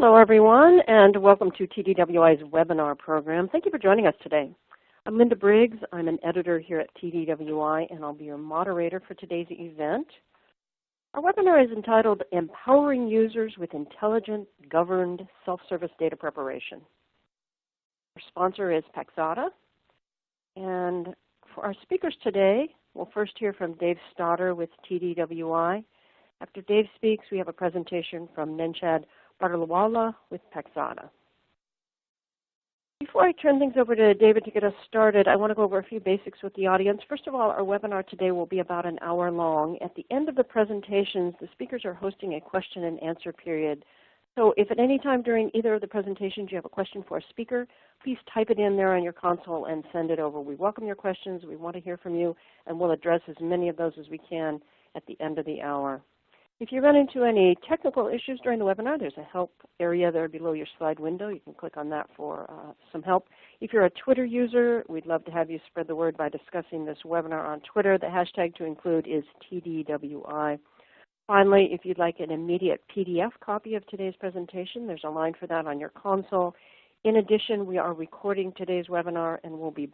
Hello, everyone, and welcome to TDWI's webinar program. Thank you for joining us today. I'm Linda Briggs. I'm an editor here at TDWI, and I'll be your moderator for today's event. Our webinar is entitled Empowering Users with Intelligent, Governed, Self-Service Data Preparation. Our sponsor is Paxata. And for our speakers today, we'll first hear from Dave Stoddard with TDWI. After Dave speaks, we have a presentation from Nenshad Bartalawala with Paxata. Before I turn things over to David to get us started, I want to go over a few basics with the audience. First of all, our webinar today will be about an hour long. At the end of the presentations, the speakers are hosting a question and answer period. So if at any time during either of the presentations you have a question for a speaker, please type it in there on your console and send it over. We welcome your questions. We want to hear from you, and we'll address as many of those as we can at the end of the hour. If you run into any technical issues during the webinar, there's a help area there below your slide window. You can click on that for some help. If you're a Twitter user, we'd love to have you spread the word by discussing this webinar on Twitter. The hashtag to include is TDWI. Finally, if you'd like an immediate PDF copy of today's presentation, there's a line for that on your console. In addition, we are recording today's webinar and we'll be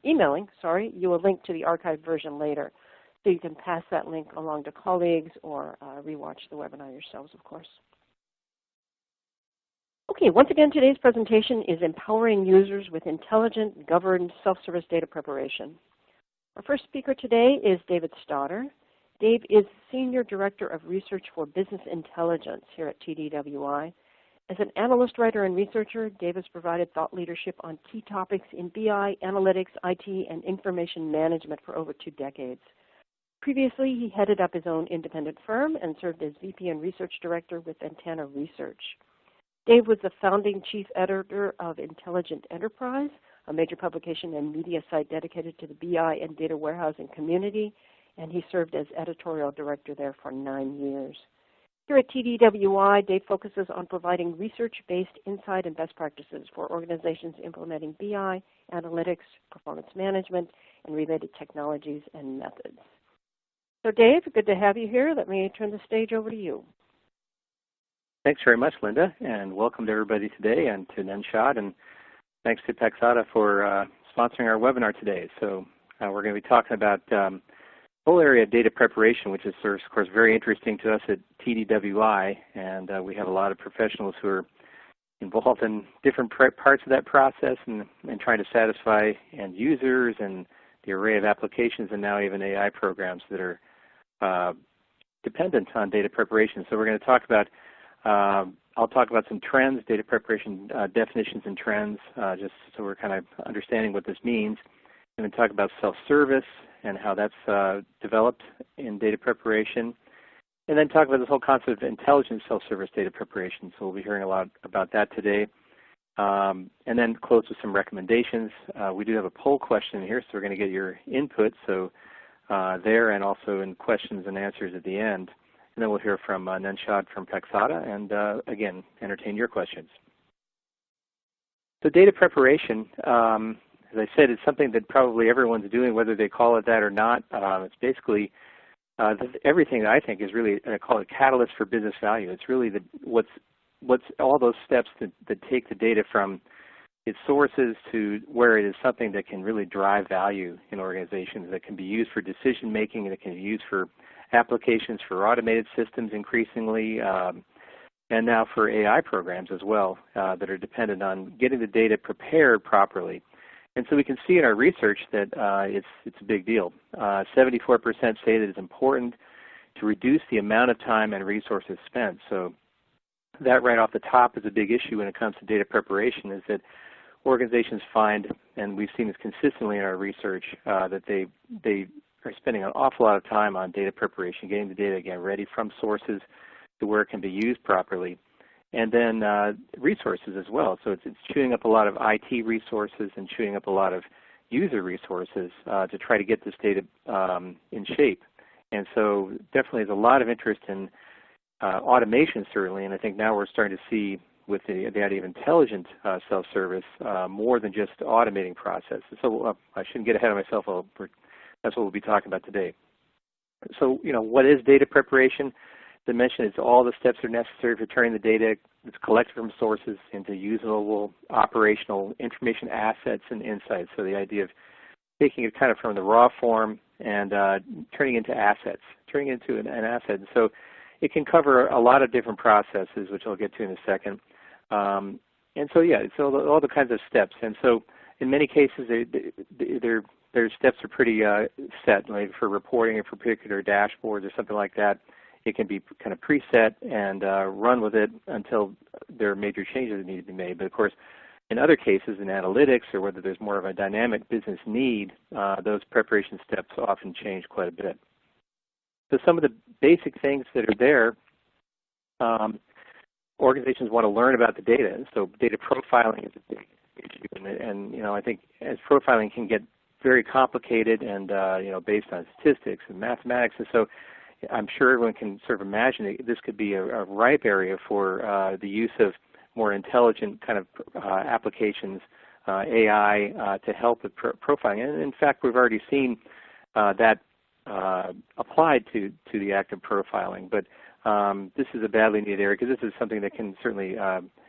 emailing you a link to the archived version later. So you can pass that link along to colleagues or rewatch the webinar yourselves, of course. Okay, once again, today's presentation is Empowering Users with Intelligent, Governed, Self-Service Data Preparation. Our first speaker today is David Stoddard. Dave is Senior Director of Research for Business Intelligence here at TDWI. As an analyst, writer, and researcher, Dave has provided thought leadership on key topics in BI, analytics, IT, and information management for over 2 decades. Previously, he headed up his own independent firm and served as VP and Research Director with Antenna Research. Dave was the founding chief editor of Intelligent Enterprise, a major publication and media site dedicated to the BI and data warehousing community, and he served as editorial director there for 9 years. Here at TDWI, Dave focuses on providing research-based insight and best practices for organizations implementing BI, analytics, performance management, and related technologies and methods. So Dave, good to have you here. Let me turn the stage over to you. Thanks very much, Linda, and welcome to everybody today and to Nenshad, and thanks to Paxata for sponsoring our webinar today. So we're going to be talking about the whole area of data preparation, which is, of course, very interesting to us at TDWI, and we have a lot of professionals who are involved in different parts of that process and trying to satisfy end users and the array of applications and now even AI programs that are dependent on data preparation. So we're going to talk about, I'll talk about some trends, data preparation definitions and trends, just so we're kind of understanding what this means. And then talk about self-service and how that's developed in data preparation. And then talk about this whole concept of intelligent self-service data preparation. So we'll be hearing a lot about that today. And then close with some recommendations. We do have a poll question here, so we're going to get your input. So there and also in questions and answers at the end. And then we'll hear from Nenshad from Paxata and, again, entertain your questions. So data preparation, as I said, it's something that probably everyone's doing, whether they call it that or not. It's basically everything that I think is really, I call it catalyst for business value. It's really what's all those steps that take the data from its sources to where it is something that can really drive value in organizations, that can be used for decision making, and it can be used for applications for automated systems increasingly, and now for AI programs as well that are dependent on getting the data prepared properly. And so we can see in our research that it's a big deal. 74% say that it's important to reduce the amount of time and resources spent. So that right off the top is a big issue when it comes to data preparation, is that organizations find, and we've seen this consistently in our research, that they are spending an awful lot of time on data preparation, getting the data, again, ready from sources to where it can be used properly. And then resources as well. So it's chewing up a lot of IT resources and chewing up a lot of user resources to try to get this data in shape. And so definitely there's a lot of interest in automation, certainly, and I think now we're starting to see with the idea of intelligent self-service more than just automating processes. So I shouldn't get ahead of myself. That's what we'll be talking about today. So, what is data preparation? dimension is all the steps that are necessary for turning the data that's collected from sources into usable, operational information assets and insights. So the idea of taking it kind of from the raw form and turning it into assets, turning it into an asset. And so it can cover a lot of different processes, which I'll get to in a second. And so, yeah, so all the kinds of steps. And so in many cases, their steps are pretty set, like for reporting or for particular dashboards or something like that. It can be kind of preset and run with it until there are major changes that need to be made. But of course, in other cases, in analytics or whether there's more of a dynamic business need, those preparation steps often change quite a bit. So some of the basic things that are there, organizations want to learn about the data. And so data profiling is a big issue. And you know, I think as profiling can get very complicated and you know, based on statistics and mathematics, and so I'm sure everyone can sort of imagine that this could be a ripe area for the use of more intelligent kind of applications, AI, to help with profiling. And in fact, we've already seen that applied to the act of profiling. But this is a badly needed area because this is something that can certainly,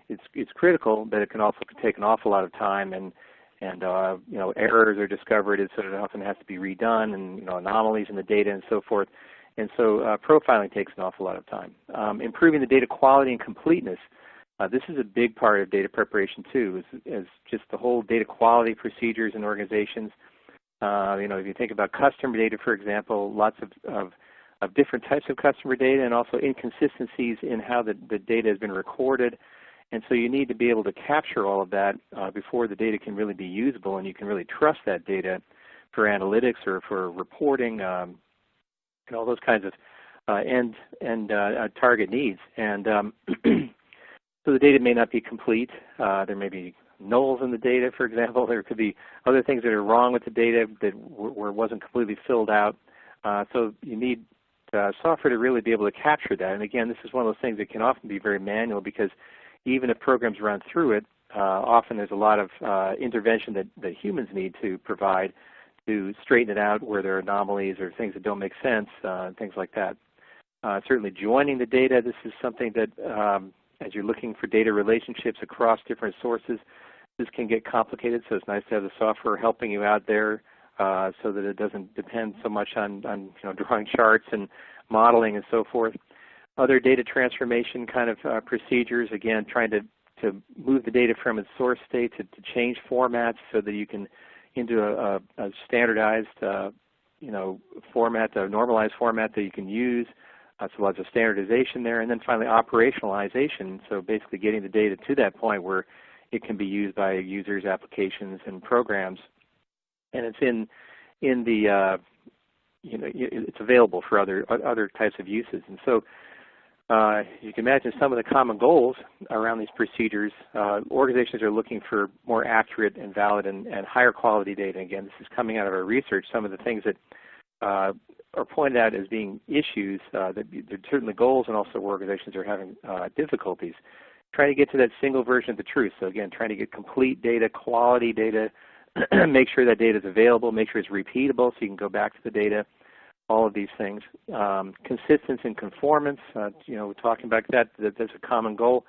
it's critical, but it can also take an awful lot of time, and you know, errors are discovered, so it often has to be redone, and you know, anomalies in the data and so forth. And so profiling takes an awful lot of time. Improving the data quality and completeness. This is a big part of data preparation too, is just the whole data quality procedures in organizations. You know, if you think about customer data, for example, lots of different types of customer data and also inconsistencies in how the data has been recorded. And so you need to be able to capture all of that before the data can really be usable, and you can really trust that data for analytics or for reporting, and all those kinds of end target needs. And so the data may not be complete. There may be nulls in the data, for example. There could be other things that are wrong with the data that wasn't completely filled out. So you need software to really be able to capture that. And again, this is one of those things that can often be very manual, because even if programs run through it, often there's a lot of intervention that humans need to provide to straighten it out where there are anomalies or things that don't make sense, things like that. Certainly joining the data, this is something that as you're looking for data relationships across different sources, this can get complicated, so it's nice to have the software helping you out there so that it doesn't depend so much on you know, drawing charts and modeling and so forth. Other data transformation kind of procedures, again, trying to move the data from its source state to change formats so that you can into a standardized you know, format, a normalized format that you can use. So lots of standardization there. And then finally operationalization, so basically getting the data to that point where it can be used by users, applications, and programs. And it's in the you know, it's available for other types of uses. And so you can imagine some of the common goals around these procedures. Organizations are looking for more accurate and valid and higher quality data. Again, this is coming out of our research. Some of the things that are pointed out as being issues, that they're certainly goals, and also organizations are having difficulties trying to get to that single version of the truth. So again, trying to get complete data, quality data, make sure that data is available, make sure it's repeatable so you can go back to the data, all of these things. Consistency and conformance, you know, we're talking about that's a common goal.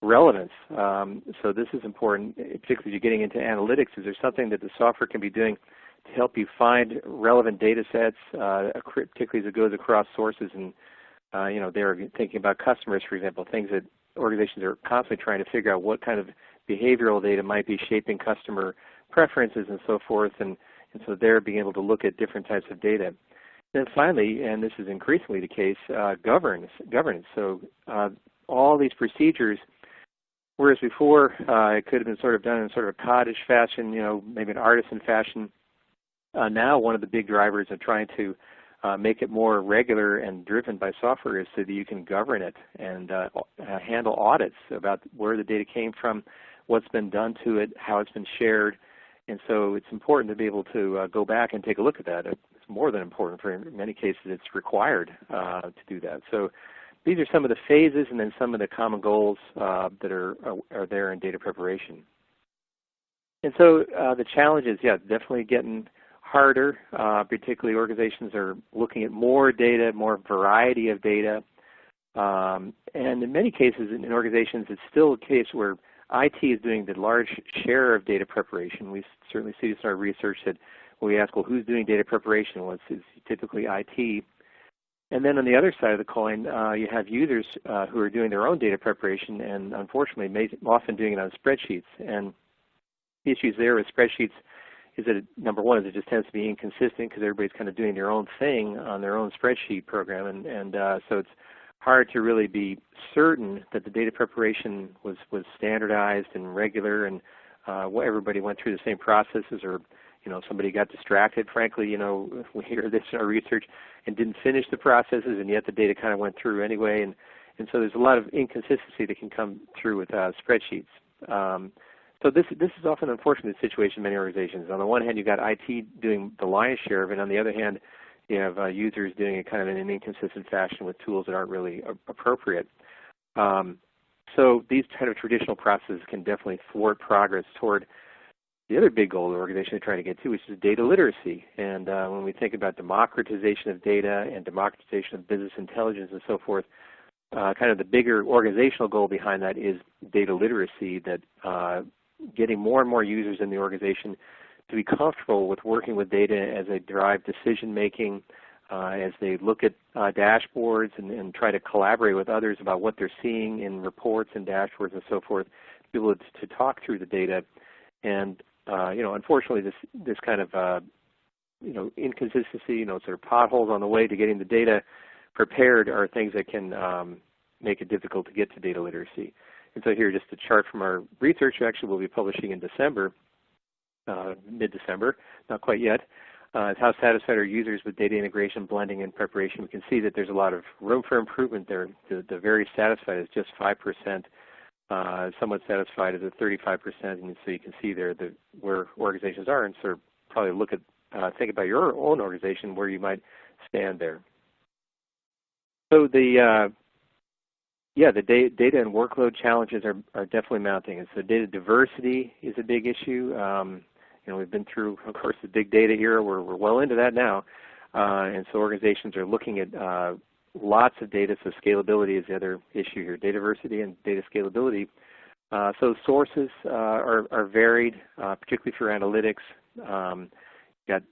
Relevance, so this is important, particularly as you're getting into analytics. Is there something that the software can be doing to help you find relevant data sets, particularly as it goes across sources? And you know, they're thinking about customers, for example, things that organizations are constantly trying to figure out what kind of behavioral data might be shaping customer preferences and so forth, and so they're being able to look at different types of data. Then finally, and this is increasingly the case, governance. So all these procedures, whereas before it could have been sort of done in sort of a cottage fashion, you know, maybe an artisan fashion, now one of the big drivers of trying to make it more regular and driven by software is so that you can govern it and handle audits about where the data came from, what's been done to it, how it's been shared. And so it's important to be able to go back and take a look at that. It's more than important. In many cases, it's required to do that. So these are some of the phases and then some of the common goals that are there in data preparation. And so the challenge is, yeah, definitely getting harder. Particularly organizations are looking at more data, more variety of data. And in many cases, in organizations, it's still a case where IT is doing the large share of data preparation. We certainly see this in our research that when we ask, well, who's doing data preparation? Well, it's typically IT. And then on the other side of the coin, you have users who are doing their own data preparation, and unfortunately, often doing it on spreadsheets. And the issues there with spreadsheets is that, number one, is it just tends to be inconsistent because everybody's kind of doing their own thing on their own spreadsheet program, and so it's hard to really be certain that the data preparation was standardized and regular, and everybody went through the same processes, or somebody got distracted. Frankly, we hear this in our research and didn't finish the processes, and yet the data kind of went through anyway, and so there's a lot of inconsistency that can come through with spreadsheets. So this is often an unfortunate situation in many organizations. On the one hand, you've got IT doing the lion's share of it. On the other hand, you have users doing it kind of in an inconsistent fashion with tools that aren't really appropriate. So these kind of traditional processes can definitely thwart progress toward the other big goal the organization is trying to get to, which is data literacy. And when we think about democratization of data and democratization of business intelligence and so forth, kind of the bigger organizational goal behind that is data literacy, that getting more and more users in the organization to be comfortable with working with data as they drive decision making, as they look at dashboards and try to collaborate with others about what they're seeing in reports and dashboards and so forth, to be able to talk through the data. And unfortunately, this kind of inconsistency, sort of potholes on the way to getting the data prepared are things that can make it difficult to get to data literacy. And so here, just a chart from our research, actually we'll be publishing in December, mid-December, not quite yet, is how satisfied are users with data integration, blending, and preparation. We can see that there's a lot of room for improvement there. The very satisfied is just 5%. Somewhat satisfied is at 35%, and so you can see there where organizations are, and sort of probably think about your own organization where you might stand there. So the data and workload challenges are definitely mounting. And so data diversity is a big issue. We've been through, of course, the big data era. We're well into that now, and so organizations are looking at lots of data. So scalability is the other issue here: data diversity and data scalability. So sources are varied, particularly for analytics. Got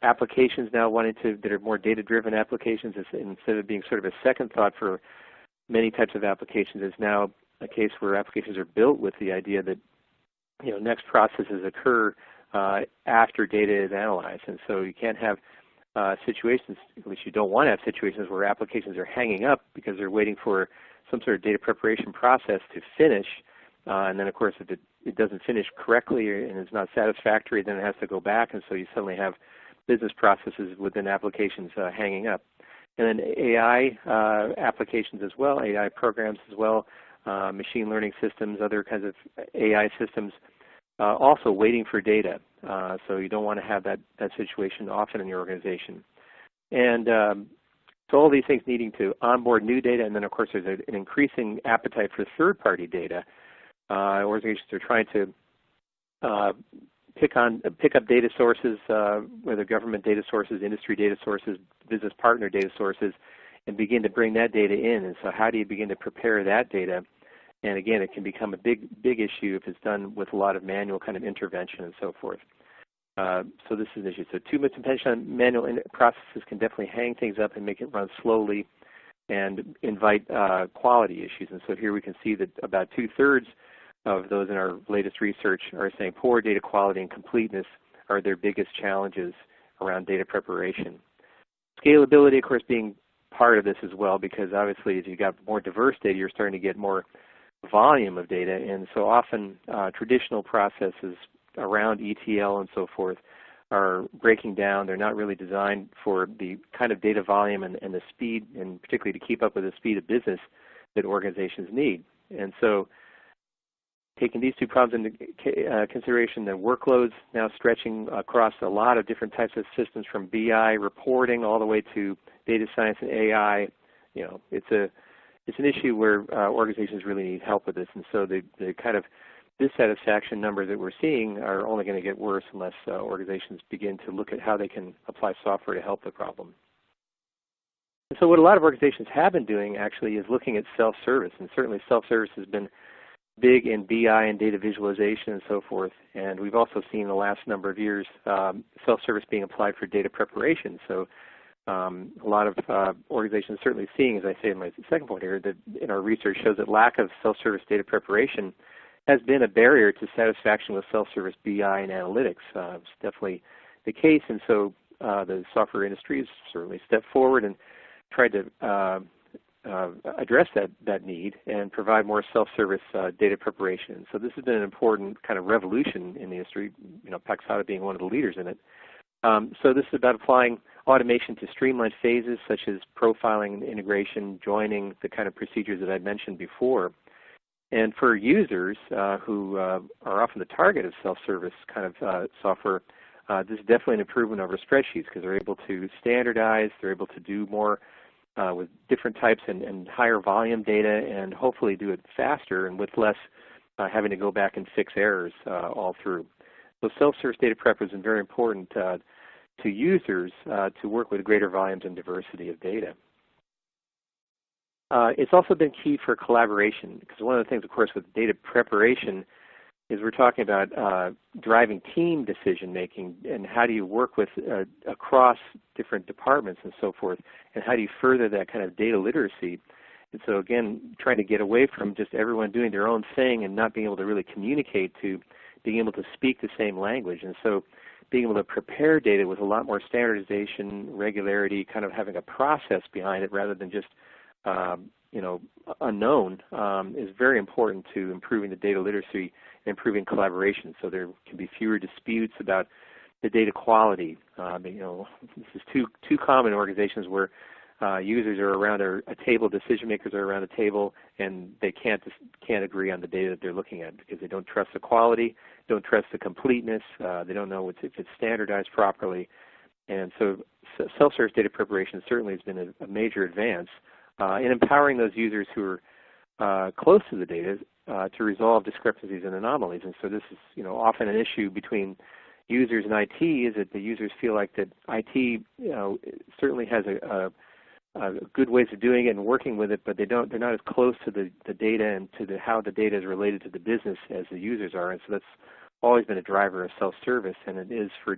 applications now that are more data-driven applications, instead of being sort of a second thought for many types of applications. Is now a case where applications are built with the idea that next processes occur after data is analyzed, and so you can't have situations, at least you don't want to have situations where applications are hanging up because they're waiting for some sort of data preparation process to finish, and then of course if it doesn't finish correctly and it's not satisfactory, then it has to go back, and so you suddenly have business processes within applications hanging up. And then AI applications as well, AI programs as well, machine learning systems, other kinds of AI systems, also waiting for data. So you don't want to have that situation often in your organization. And so all these things needing to onboard new data, and then of course there's an increasing appetite for third-party data. Organizations are trying to pick up data sources, whether government data sources, industry data sources, business partner data sources, and begin to bring that data in. And so how do you begin to prepare that data? And again, it can become a big issue if it's done with a lot of manual kind of intervention and so forth. So this is an issue. So too much attention on manual processes can definitely hang things up and make it run slowly and invite quality issues. And so here we can see that about 2/3 of those in our latest research are saying poor data quality and completeness are their biggest challenges around data preparation. Scalability, of course, being part of this as well, because obviously as you got more diverse data, you're starting to get more volume of data, and so often traditional processes around ETL and so forth are breaking down. They're not really designed for the kind of data volume and the speed, and particularly to keep up with the speed of business that organizations need. And so taking these two problems into consideration, the workloads now stretching across a lot of different types of systems, from BI reporting all the way to data science and AI. It's an issue where organizations really need help with this, and so the kind of dissatisfaction numbers that we're seeing are only going to get worse unless organizations begin to look at how they can apply software to help the problem. So what a lot of organizations have been doing actually is looking at self-service, and certainly self-service has been big in BI and data visualization and so forth. And we've also seen in the last number of years self-service being applied for data preparation. So a lot of organizations certainly seeing, as I say in my second point here, that in our research shows that lack of self-service data preparation has been a barrier to satisfaction with self-service BI and analytics. It's definitely the case, and so the software industry has certainly stepped forward and tried to address that need and provide more self-service data preparation. So this has been an important kind of revolution in the industry, Paxata being one of the leaders in it. So this is about applying automation to streamlined phases such as profiling and integration, joining, the kind of procedures that I mentioned before. And for users who are often the target of self-service kind of software, this is definitely an improvement over spreadsheets because they're able to standardize, they're able to do more with different types and higher volume data, and hopefully do it faster and with less having to go back and fix errors all through. So self-service data prep has been very important to users to work with greater volumes and diversity of data. It's also been key for collaboration, because one of the things, of course, with data preparation is we're talking about driving team decision making, and how do you work with across different departments and so forth, and how do you further that kind of data literacy. And so again, trying to get away from just everyone doing their own thing and not being able to really communicate to being able to speak the same language. And so being able to prepare data with a lot more standardization, regularity, kind of having a process behind it rather than just unknown is very important to improving the data literacy and improving collaboration. So there can be fewer disputes about the data quality. This is too common in organizations where users are around a table, decision makers are around a table, and they can't agree on the data that they're looking at because they don't trust the quality, don't trust the completeness, they don't know if it's standardized properly. And so self-service data preparation certainly has been a major advance in empowering those users who are close to the data to resolve discrepancies and anomalies. And so this is often an issue between users and IT, is that the users feel like that IT certainly has a good ways of doing it and working with it, but they're not as close to the data and to how the data is related to the business as the users are. And so that's always been a driver of self-service, and it is for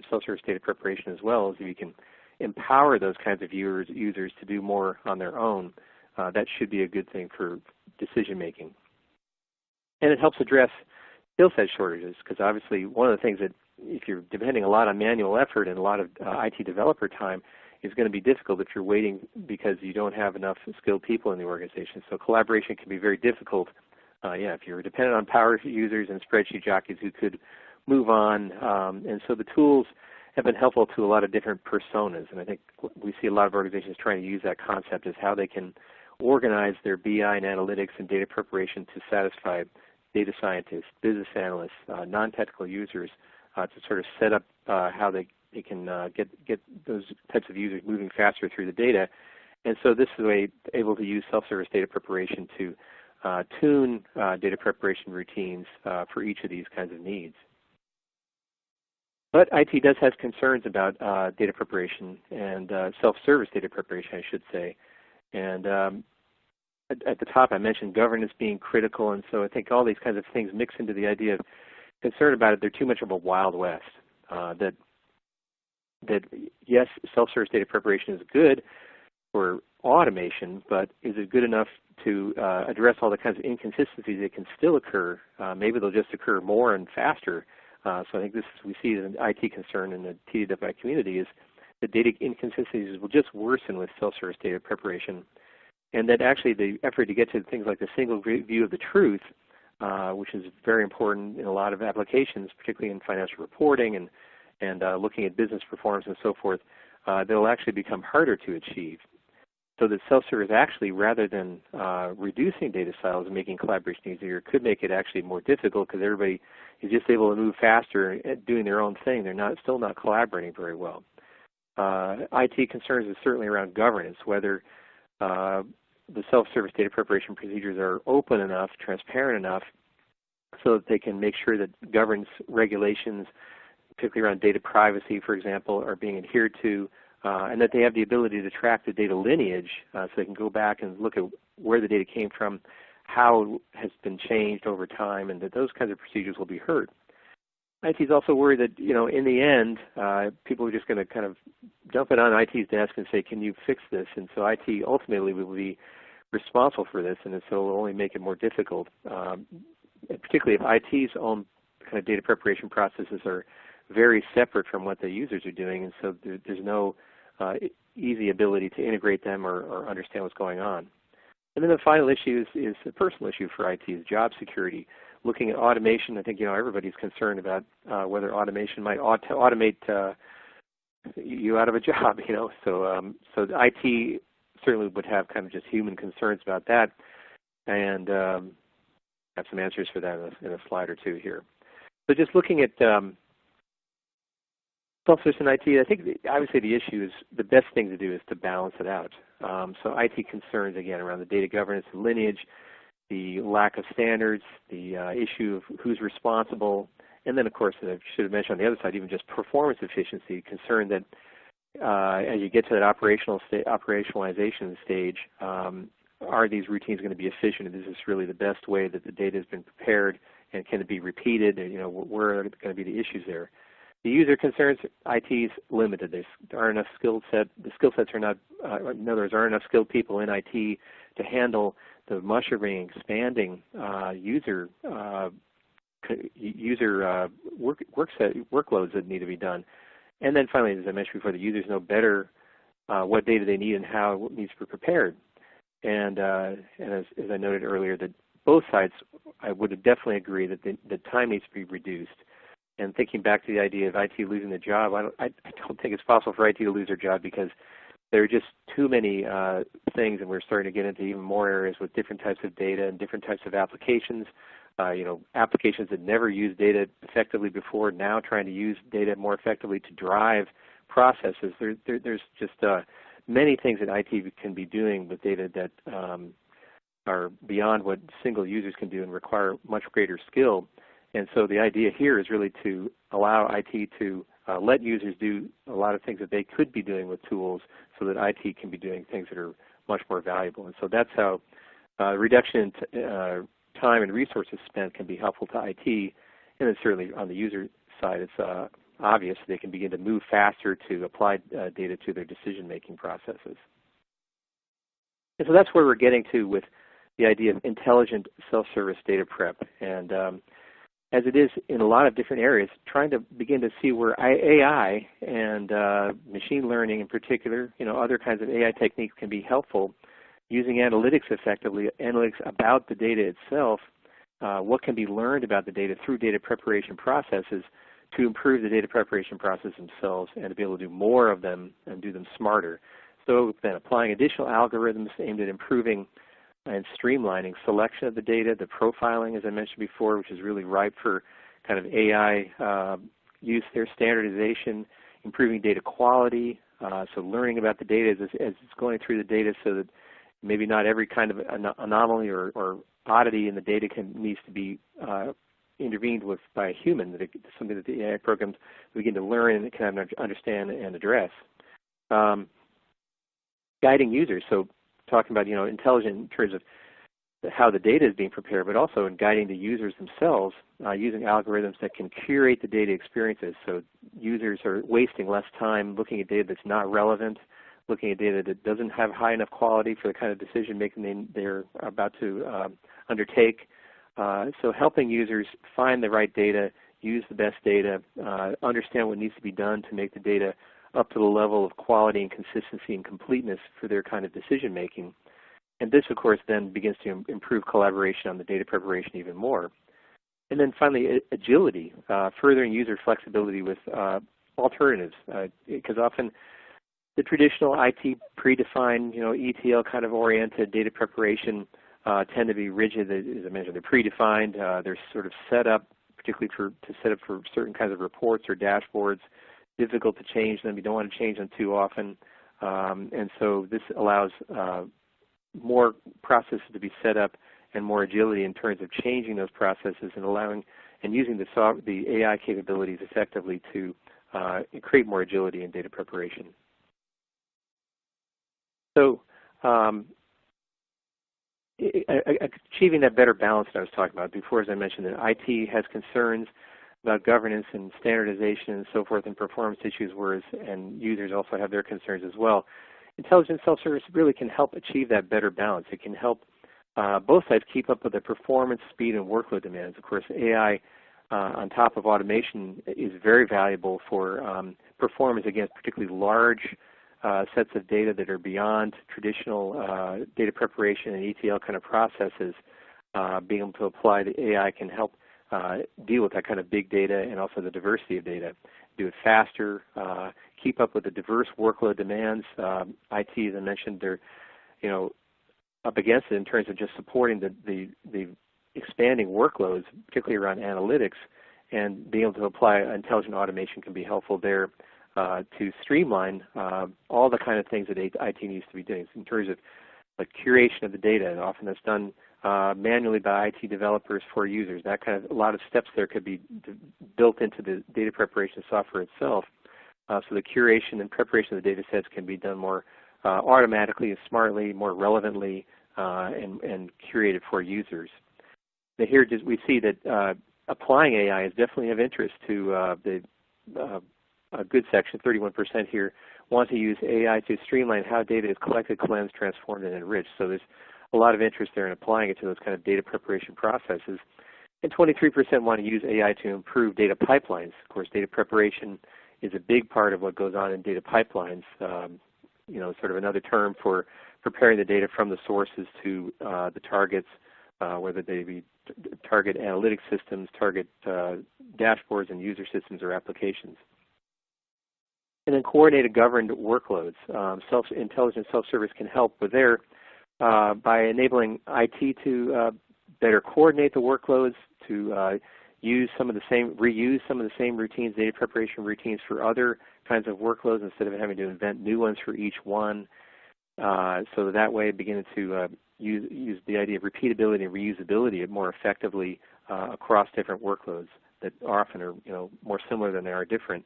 self-service data preparation as well, as if you can empower those kinds of users to do more on their own. That should be a good thing for decision making. And it helps address skill set shortages, because obviously one of the things that if you're depending a lot on manual effort and a lot of IT developer time, is going to be difficult if you're waiting because you don't have enough skilled people in the organization. So collaboration can be very difficult. If you're dependent on power users and spreadsheet jockeys who could move on. And so the tools have been helpful to a lot of different personas. And I think we see a lot of organizations trying to use that concept as how they can organize their BI and analytics and data preparation to satisfy data scientists, business analysts, non-technical users, to sort of set up how they can get those types of users moving faster through the data. And so this is a way able to use self-service data preparation to tune data preparation routines for each of these kinds of needs. But IT does have concerns about data preparation and self-service data preparation, I should say. And at the top I mentioned governance being critical, and so I think all these kinds of things mix into the idea of concern about it. They're too much of a wild west. That yes, self-service data preparation is good for automation, but is it good enough to address all the kinds of inconsistencies that can still occur? Maybe they'll just occur more and faster. So I think we see as an IT concern in the TDWI community is that data inconsistencies will just worsen with self-service data preparation, and that actually the effort to get to things like the single view of the truth, which is very important in a lot of applications, particularly in financial reporting and looking at business performance and so forth, they'll actually become harder to achieve. So that self-service actually, rather than reducing data silos and making collaboration easier, could make it actually more difficult because everybody is just able to move faster at doing their own thing. They're still not collaborating very well. IT concerns is certainly around governance, whether the self-service data preparation procedures are open enough, transparent enough, so that they can make sure that governance regulations, particularly around data privacy, for example, are being adhered to, and that they have the ability to track the data lineage so they can go back and look at where the data came from, how it has been changed over time, and that those kinds of procedures will be heard. IT is also worried that, in the end, people are just going to kind of dump it on IT's desk and say, can you fix this? And so IT ultimately will be responsible for this, and so it will only make it more difficult, particularly if IT's own kind of data preparation processes are very separate from what the users are doing, and so there's no easy ability to integrate them or understand what's going on. And then the final issue is a personal issue for IT, is job security. Looking at automation, I think everybody's concerned about whether automation might automate you out of a job. So IT certainly would have kind of just human concerns about that, and have some answers for that in a slide or two here. So just looking at self-sufficient IT, I think obviously the issue is the best thing to do is to balance it out. So IT concerns, again, around the data governance and lineage, the lack of standards, the issue of who's responsible, and then, of course, I should have mentioned on the other side, even just performance efficiency, concern that as you get to that operationalization stage, are these routines going to be efficient? Is this really the best way that the data has been prepared, and can it be repeated? And, where are going to be the issues there? The user concerns, IT's limited. There aren't enough skill set. The skill sets are not, in other words, there aren't enough skilled people in IT to handle the mushrooming, expanding user workloads that need to be done. And then finally, as I mentioned before, the users know better what data they need and how it needs to be prepared. And as I noted earlier, that both sides, I would definitely agree that the time needs to be reduced. And thinking back to the idea of IT losing the job, I don't think it's possible for IT to lose their job, because there are just too many things, and we're starting to get into even more areas with different types of data and different types of applications. Applications that never used data effectively before, now trying to use data more effectively to drive processes. There's just many things that IT can be doing with data that are beyond what single users can do and require much greater skill. And so the idea here is really to allow IT to let users do a lot of things that they could be doing with tools, so that IT can be doing things that are much more valuable. And so that's how reduction in time and resources spent can be helpful to IT. And then certainly on the user side, it's obvious they can begin to move faster to apply data to their decision-making processes. And so that's where we're getting to with the idea of intelligent self-service data prep. And as it is in a lot of different areas, trying to begin to see where AI and machine learning in particular, other kinds of AI techniques can be helpful, using analytics effectively, analytics about the data itself, what can be learned about the data through data preparation processes to improve the data preparation process themselves and to be able to do more of them and do them smarter. So then applying additional algorithms aimed at improving and streamlining selection of the data, the profiling, as I mentioned before, which is really ripe for kind of AI use there, standardization, improving data quality, so learning about the data as it's going through the data, so that maybe not every kind of anomaly or oddity in the data needs to be intervened with by a human, that it's something that the AI programs begin to learn and kind of understand and address. Guiding users, so talking about intelligent in terms of how the data is being prepared, but also in guiding the users themselves, using algorithms that can curate the data experiences, so users are wasting less time looking at data that's not relevant, looking at data that doesn't have high enough quality for the kind of decision making they're about to undertake. So helping users find the right data, use the best data, understand what needs to be done to make the data up to the level of quality and consistency and completeness for their kind of decision making. And this, of course, then begins to improve collaboration on the data preparation even more. And then finally, agility, furthering user flexibility with alternatives, because often the traditional IT predefined, ETL kind of oriented data preparation tend to be rigid. As I mentioned, they're predefined. They're sort of set up, particularly to set up for certain kinds of reports or dashboards. Difficult to change them. You don't want to change them too often. And so this allows more processes to be set up and more agility in terms of changing those processes and allowing and using the AI capabilities effectively to create more agility in data preparation. So achieving that better balance that I was talking about before, as I mentioned, that IT has concerns about governance and standardization and so forth and performance issues, whereas and users also have their concerns as well. Intelligent self-service really can help achieve that better balance. It can help both sides keep up with the performance, speed, and workload demands. Of course, AI on top of automation is very valuable for performance against particularly large sets of data that are beyond traditional data preparation and ETL kind of processes. Being able to apply the AI can help deal with that kind of big data and also the diversity of data. Do it faster, keep up with the diverse workload demands. IT, as I mentioned, they're up against it in terms of just supporting the expanding workloads, particularly around analytics, and being able to apply intelligent automation can be helpful there to streamline all the kind of things that IT needs to be doing in terms of like curation of the data. And often that's done manually by IT developers for users. That kind of a lot of steps there could be built into the data preparation software itself. So the curation and preparation of the data sets can be done more automatically and smartly, more relevantly, and curated for users. Now here we see that applying AI is definitely of interest to a good section, 31% here, want to use AI to streamline how data is collected, cleansed, transformed, and enriched. So there's a lot of interest there in applying it to those kind of data preparation processes. And 23% want to use AI to improve data pipelines. Of course, data preparation is a big part of what goes on in data pipelines. Sort of another term for preparing the data from the sources to the targets, whether they be target analytic systems, target dashboards, and user systems or applications. And then coordinated governed workloads. Intelligent self-service can help with there by enabling IT to better coordinate the workloads, to reuse some of the same routines, data preparation routines for other kinds of workloads instead of having to invent new ones for each one. So that way, beginning to use the idea of repeatability and reusability more effectively across different workloads that often are more similar than they are different.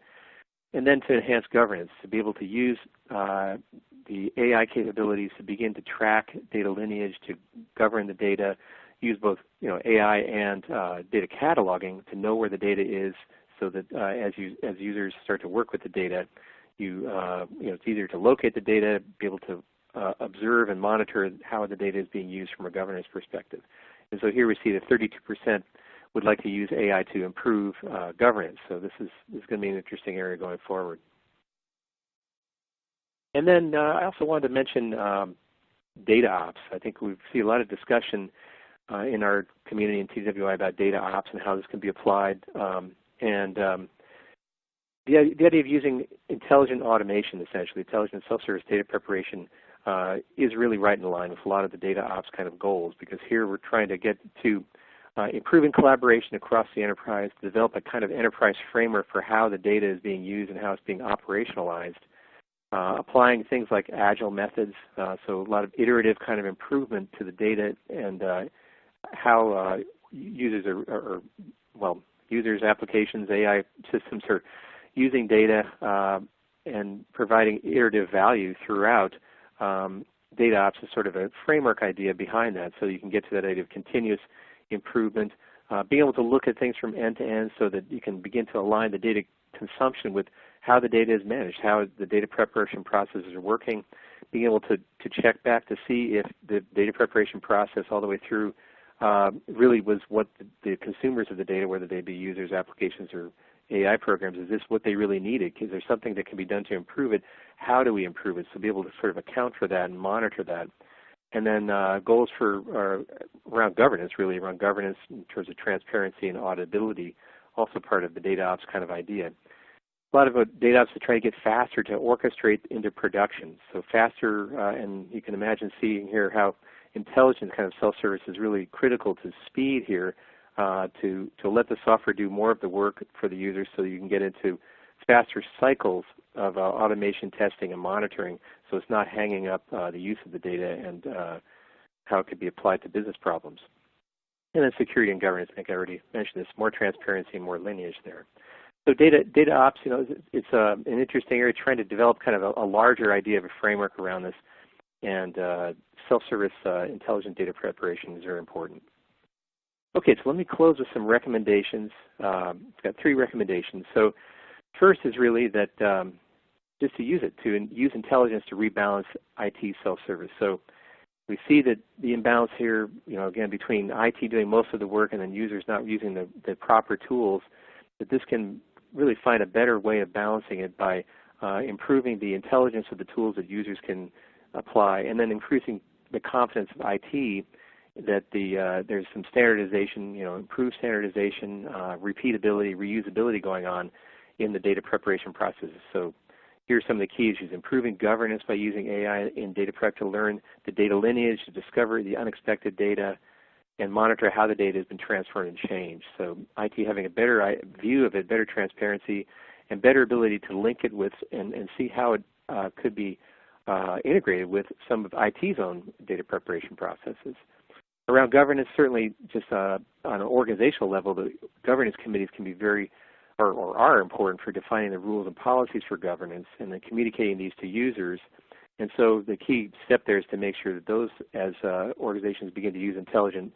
And then to enhance governance, to be able to use the AI capabilities to begin to track data lineage, to govern the data, use both AI and data cataloging to know where the data is, so that as users start to work with the data, it's easier to locate the data, be able to observe and monitor how the data is being used from a governance perspective. And so here we see that 32% would like to use AI to improve governance. So this is going to be an interesting area going forward. And then I also wanted to mention data ops. I think we see a lot of discussion in our community in TWI about data ops and how this can be applied. The idea of using intelligent automation, essentially, intelligent self-service data preparation, is really right in line with a lot of the data ops kind of goals, because here we're trying to get to improving collaboration across the enterprise, develop a kind of enterprise framework for how the data is being used and how it's being operationalized, applying things like agile methods, so a lot of iterative kind of improvement to the data and how users users, applications, AI systems are using data and providing iterative value throughout. Data ops is sort of a framework idea behind that, so you can get to that idea of continuous improvement, being able to look at things from end to end so that you can begin to align the data consumption with how the data is managed, how the data preparation processes are working, being able to check back to see if the data preparation process all the way through really was what the consumers of the data, whether they be users, applications, or AI programs, is this what they really needed? Is there something that can be done to improve it? How do we improve it? So be able to sort of account for that and monitor that. And then goals for around governance, really around governance in terms of transparency and auditability, also part of the data ops kind of idea. A lot of data ops are trying to get faster to orchestrate into production. So faster, and you can imagine seeing here how intelligent kind of self-service is really critical to speed here, to let the software do more of the work for the users so you can get into faster cycles of automation testing and monitoring, so it's not hanging up the use of the data and how it could be applied to business problems. And then security and governance, I think I already mentioned this, more transparency and more lineage there. So data ops, it's an interesting area, trying to develop kind of a larger idea of a framework around this. and self-service intelligent data preparation is very important. Okay, so let me close with some recommendations. I've got 3 recommendations. So first is really that just to use intelligence to rebalance IT self-service. So we see that the imbalance here, again, between IT doing most of the work and then users not using the proper tools, that this can really find a better way of balancing it by improving the intelligence of the tools that users can apply, and then increasing the confidence of IT that there's some standardization, improved standardization, repeatability, reusability going on in the data preparation processes. So here are some of the key issues: improving governance by using AI in data prep to learn the data lineage, to discover the unexpected data, and monitor how the data has been transferred and changed. So IT having a better view of it, better transparency, and better ability to link it with and see how it could be integrated with some of IT's own data preparation processes. Around governance, certainly just on an organizational level, the governance committees can be very, or are important for defining the rules and policies for governance and then communicating these to users. And so the key step there is to make sure that those, as organizations begin to use intelligent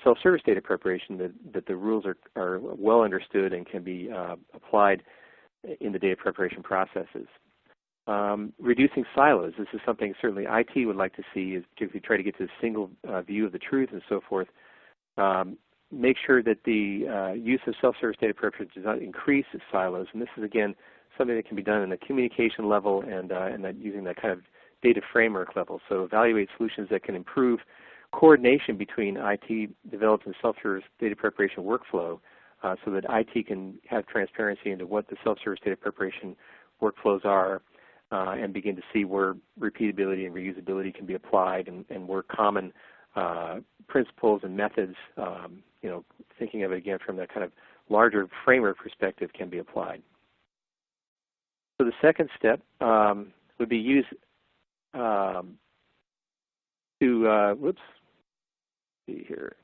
self-service data preparation, that the rules are well understood and can be applied in the data preparation processes. Reducing silos. This is something certainly IT would like to see, is particularly try to get to a single view of the truth and so forth. Make sure that the use of self-service data preparation does not increase silos. And this is, again, something that can be done in the communication level and that using that kind of data framework level. So evaluate solutions that can improve coordination between IT developed and self-service data preparation workflow so that IT can have transparency into what the self-service data preparation workflows are and begin to see where repeatability and reusability can be applied and where common principles and methods, thinking of it again from that kind of larger framework perspective, can be applied. So the second step would be use see here.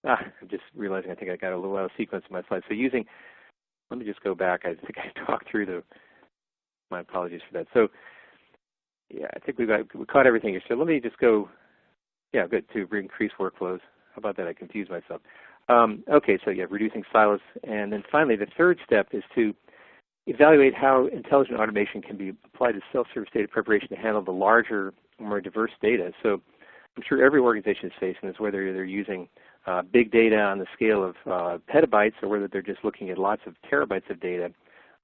I'm just realizing I think I got a little out of sequence in my slides. So let me just go back. I think I talked through my apologies for that. So yeah, I think we caught everything here. So let me just go, good, to increase workflows. How about that? I confused myself. Okay, so yeah, reducing silos. And then finally, the third step is to evaluate how intelligent automation can be applied to self-service data preparation to handle the larger, more diverse data. So I'm sure every organization is facing this, whether they're using big data on the scale of petabytes or whether they're just looking at lots of terabytes of data.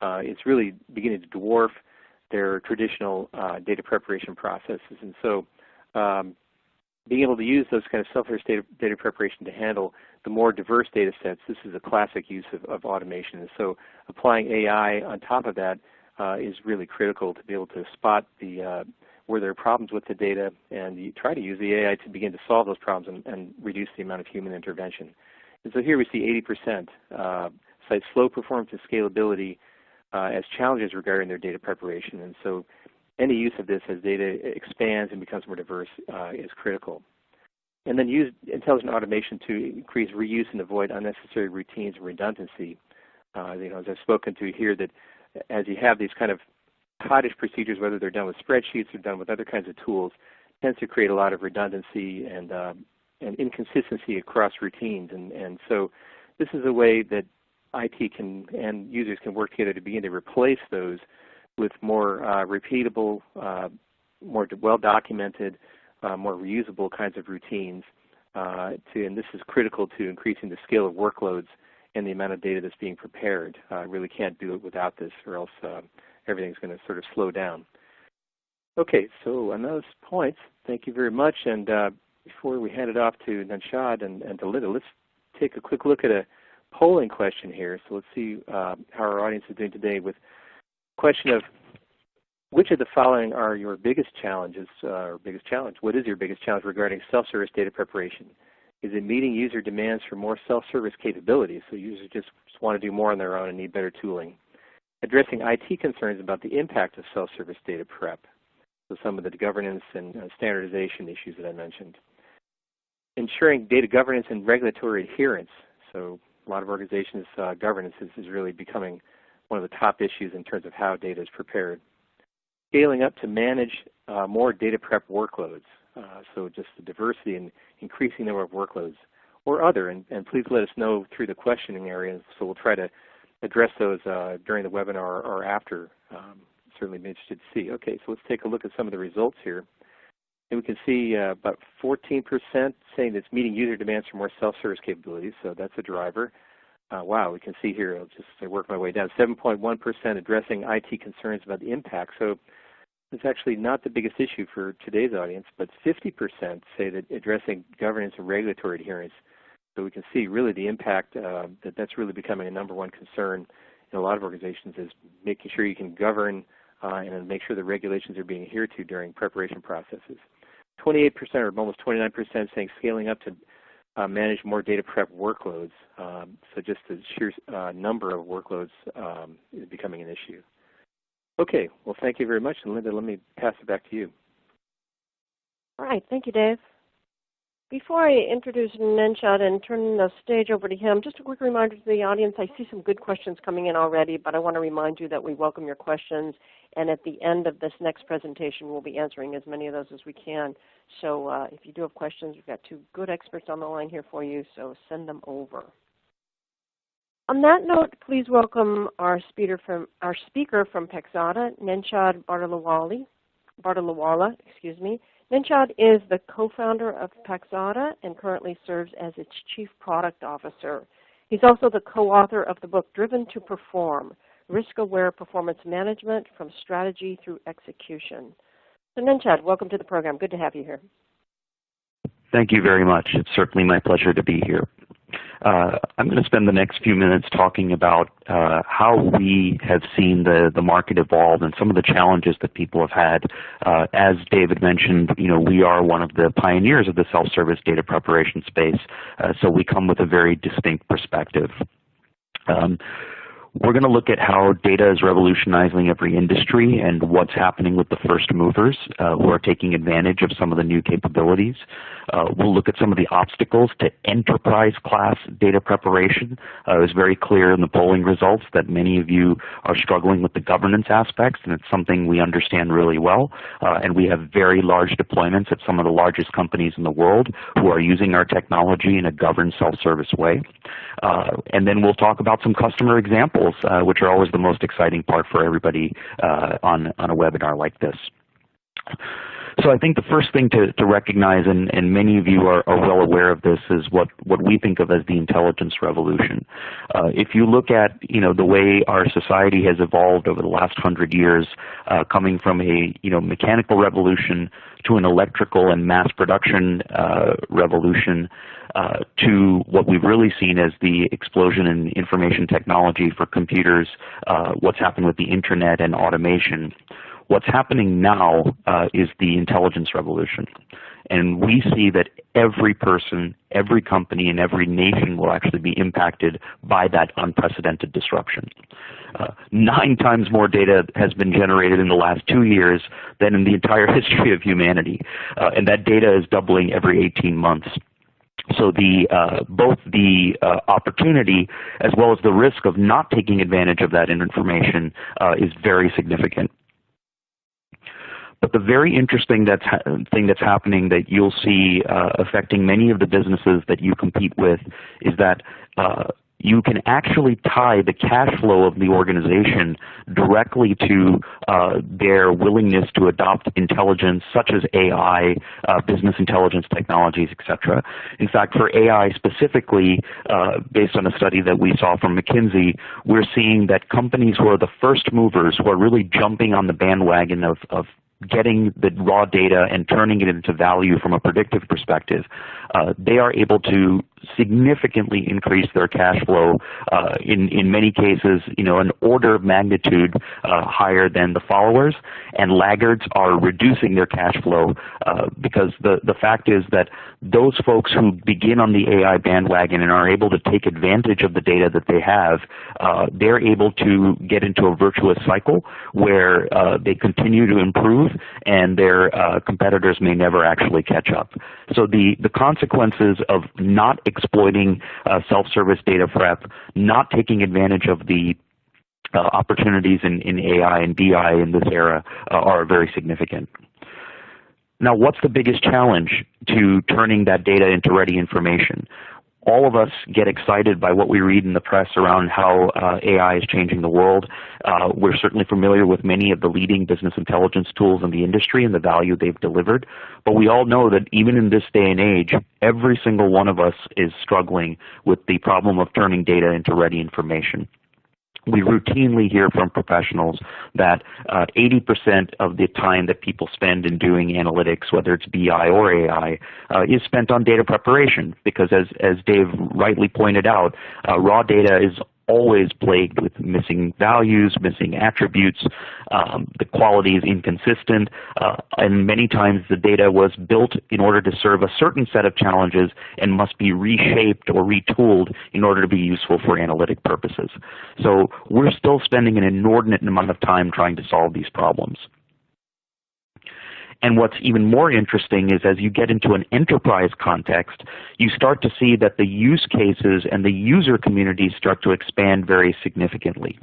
It's really beginning to dwarf their traditional data preparation processes. And so being able to use those kind of self-service data preparation to handle the more diverse data sets, this is a classic use of automation. And so applying AI on top of that is really critical to be able to spot where there are problems with the data and you try to use the AI to begin to solve those problems and reduce the amount of human intervention. And so here we see 80% cite slow performance and scalability as challenges regarding their data preparation. And so any use of this as data expands and becomes more diverse is critical. And then use intelligent automation to increase reuse and avoid unnecessary routines and redundancy. As I've spoken to here, that as you have these kind of cottage procedures, whether they're done with spreadsheets or done with other kinds of tools, tends to create a lot of redundancy and inconsistency across routines. And so this is a way that IT and users can work together to begin to replace those with more repeatable, more well-documented, more reusable kinds of routines. And this is critical to increasing the scale of workloads and the amount of data that's being prepared. Really can't do it without this, or else everything's going to sort of slow down. Okay, so on those points, thank you very much. And before we hand it off to Nanshad and to Linda, let's take a quick look at a polling question here. So let's see how our audience is doing today with the question of which of the following are your biggest challenges, or biggest challenge? What is your biggest challenge regarding self-service data preparation? Is it meeting user demands for more self-service capabilities? So users just want to do more on their own and need better tooling. Addressing IT concerns about the impact of self-service data prep. So some of the governance and standardization issues that I mentioned. Ensuring data governance and regulatory adherence. So a lot of organizations' governance is really becoming one of the top issues in terms of how data is prepared. scaling up to manage more data prep workloads. So just the diversity and increasing the number of workloads or other. And please let us know through the questioning areas. So we'll try to address those during the webinar or after. Certainly be interested to see. Okay, so let's take a look at some of the results here. And we can see about 14% saying it's meeting user demands for more self-service capabilities, so that's a driver. Wow, we can see here, I'll just work my way down, 7.1% addressing IT concerns about the impact. So it's actually not the biggest issue for today's audience, but 50% say that addressing governance and regulatory adherence. So we can see really the impact that's really becoming a #1 concern in a lot of organizations is making sure you can govern and make sure the regulations are being adhered to during preparation processes. 28% or almost 29% saying scaling up to manage more data prep workloads. So just the sheer number of workloads is becoming an issue. Okay, well thank you very much. And Linda, let me pass it back to you. All right, thank you, Dave. Before I introduce Nenshad and turn the stage over to him, just a quick reminder to the audience, I see some good questions coming in already, but I want to remind you that we welcome your questions, and at the end of this next presentation, we'll be answering as many of those as we can. So if you do have questions, we've got 2 good experts on the line here for you, so send them over. On that note, please welcome our speaker from Paxata, Nenshad Bardalawala. Nenshad is the co-founder of Paxata and currently serves as its Chief Product Officer. He's also the co-author of the book Driven to Perform, Risk-Aware Performance Management from Strategy Through Execution. So Nenshad, welcome to the program. Good to have you here. Thank you very much. It's certainly my pleasure to be here. I'm going to spend the next few minutes talking about how we have seen the market evolve and some of the challenges that people have had. As David mentioned, we are one of the pioneers of the self-service data preparation space, so we come with a very distinct perspective. We're going to look at how data is revolutionizing every industry and what's happening with the first movers who are taking advantage of some of the new capabilities. We'll look at some of the obstacles to enterprise-class data preparation. It was very clear in the polling results that many of you are struggling with the governance aspects, and it's something we understand really well. And we have very large deployments at some of the largest companies in the world who are using our technology in a governed self-service way. And then we'll talk about some customer examples, which are always the most exciting part for everybody on a webinar like this. So I think the first thing to recognize, and many of you are well aware of this, is what we think of as the intelligence revolution. If you look at the way our society has evolved over the last 100 years, coming from a mechanical revolution to an electrical and mass production revolution, to what we've really seen as the explosion in information technology for computers, what's happened with the internet and automation. What's happening now is the intelligence revolution. And we see that every person, every company, and every nation will actually be impacted by that unprecedented disruption. 9 times more data has been generated in the last 2 years than in the entire history of humanity. And that data is doubling every 18 months. So both the opportunity as well as the risk of not taking advantage of that information is very significant. But the very interesting thing that's happening that you'll see affecting many of the businesses that you compete with is that you can actually tie the cash flow of the organization directly to their willingness to adopt intelligence such as AI, business intelligence technologies, etc. In fact, for AI specifically, based on a study that we saw from McKinsey, we're seeing that companies who are the first movers, who are really jumping on the bandwagon of getting the raw data and turning it into value from a predictive perspective, they are able to significantly increase their cash flow, in many cases, an order of magnitude higher than the followers, and laggards are reducing their cash flow because the fact is that those folks who begin on the AI bandwagon and are able to take advantage of the data that they have, they're able to get into a virtuous cycle where they continue to improve and their competitors may never actually catch up. So the consequences of not exploiting self-service data prep, not taking advantage of the opportunities in AI and BI in this era are very significant. Now, what's the biggest challenge to turning that data into ready information? All of us get excited by what we read in the press around how AI is changing the world. We're certainly familiar with many of the leading business intelligence tools in the industry and the value they've delivered. But we all know that even in this day and age, every single one of us is struggling with the problem of turning data into ready information. We routinely hear from professionals that 80% of the time that people spend in doing analytics, whether it's BI or AI, is spent on data preparation because, as Dave rightly pointed out, raw data is always plagued with missing values, missing attributes, the quality is inconsistent, and many times the data was built in order to serve a certain set of challenges and must be reshaped or retooled in order to be useful for analytic purposes. So we're still spending an inordinate amount of time trying to solve these problems. And what's even more interesting is as you get into an enterprise context, you start to see that the use cases and the user communities start to expand very significantly.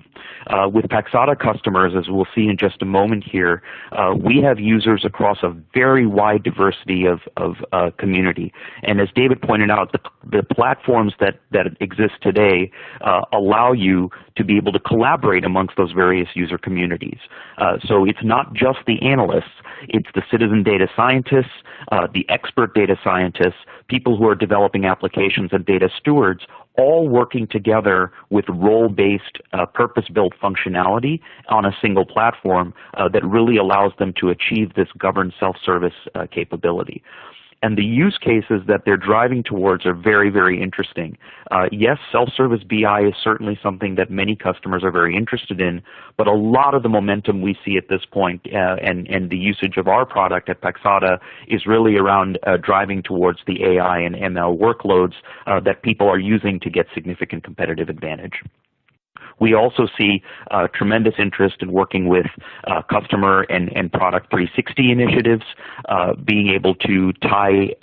With Paxata customers, as we'll see in just a moment here, we have users across a very wide diversity of community. And as David pointed out, the platforms that exist today allow you to be able to collaborate amongst those various user communities. So it's not just the analysts, it's the citizen data scientists, the expert data scientists, people who are developing applications and data stewards, all working together with role-based, purpose-built functionality on a single platform that really allows them to achieve this governed self-service capability. And the use cases that they're driving towards are very, very interesting. Yes, self-service BI is certainly something that many customers are very interested in, but a lot of the momentum we see at this point and the usage of our product at Paxata is really around driving towards the AI and ML workloads that people are using to get significant competitive advantage. We also see tremendous interest in working with customer and product 360 initiatives, being able to tie